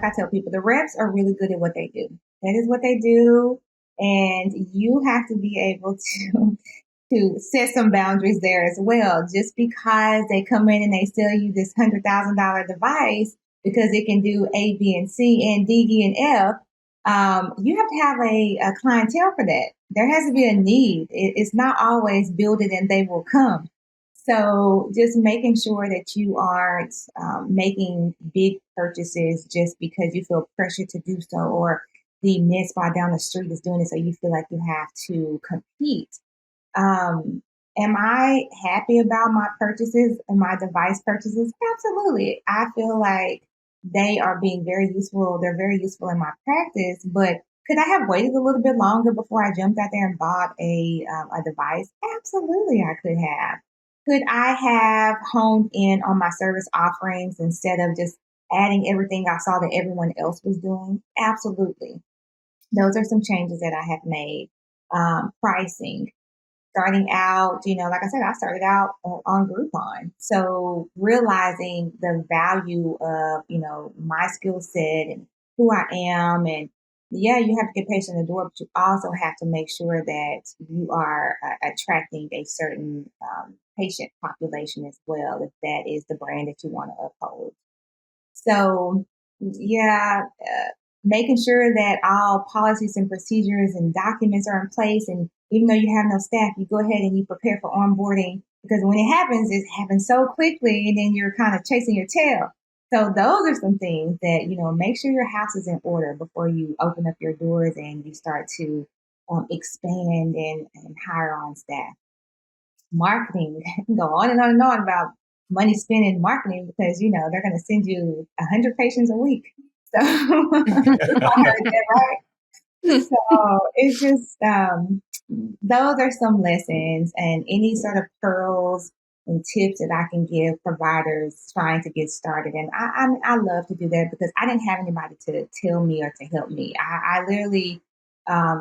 like I tell people, the reps are really good at what they do. That is what they do. And you have to be able to set some boundaries there as well. Just because they come in and they sell you this $100,000 device because it can do A, B, and C, and D, E, and F, you have to have a clientele for that. There has to be a need. It's not always build it and they will come. So just making sure that you aren't making big purchases just because you feel pressure to do so, or the med spa down the street is doing it, so you feel like you have to compete. Am I happy about my purchases and my device purchases? Absolutely. I feel like they are being very useful. They're very useful in my practice, but could I have waited a little bit longer before I jumped out there and bought a device? Absolutely, I could have. Could I have honed in on my service offerings instead of just adding everything I saw that everyone else was doing? Absolutely. Those are some changes that I have made. Pricing. Starting out, like I said, I started out on Groupon. So realizing the value of, my skill set and who I am. And yeah, you have to get patients in the door, but you also have to make sure that you are attracting a certain patient population as well, if that is the brand that you want to uphold. So, yeah, making sure that all policies and procedures and documents are in place. And even though you have no staff, you go ahead and you prepare for onboarding, because when it happens so quickly, and then you're kind of chasing your tail. So those are some things that, make sure your house is in order before you open up your doors and you start to expand and hire on staff. Marketing, go on and on and on about money spent in marketing, because they're going to send you 100 patients a week. So I heard that, right? So it's just those are some lessons, and any sort of pearls and tips that I can give providers trying to get started. And I love to do that because I didn't have anybody to tell me or to help me. I literally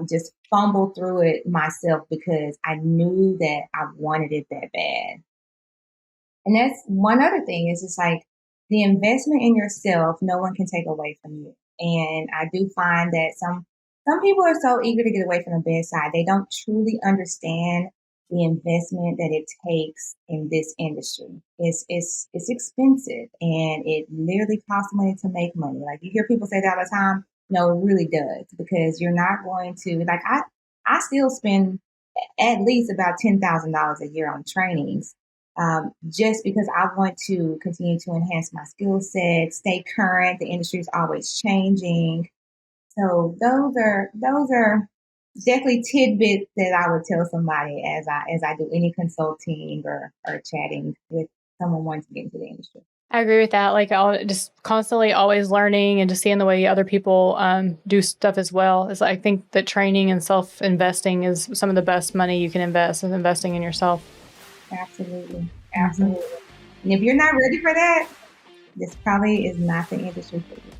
just fumbled through it myself because I knew that I wanted it that bad. And that's one other thing, is just like the investment in yourself, no one can take away from you. And I do find that some people are so eager to get away from the bedside. They don't truly understand the investment that it takes in this industry. It's expensive, and it literally costs money to make money. Like, you hear people say that all the time. No, it really does, because you're not going to, like, I still spend at least about $10,000 a year on trainings, just because I want to continue to enhance my skill set, stay current. The industry is always changing. So those are definitely tidbits that I would tell somebody as I do any consulting or chatting with someone wanting to get into the industry. I agree with that. Like, I'll just constantly always learning and just seeing the way other people do stuff as well. I think that training and self-investing is some of the best money you can invest, is investing in yourself. Absolutely. Absolutely. And if you're not ready for that, this probably is not the industry for you.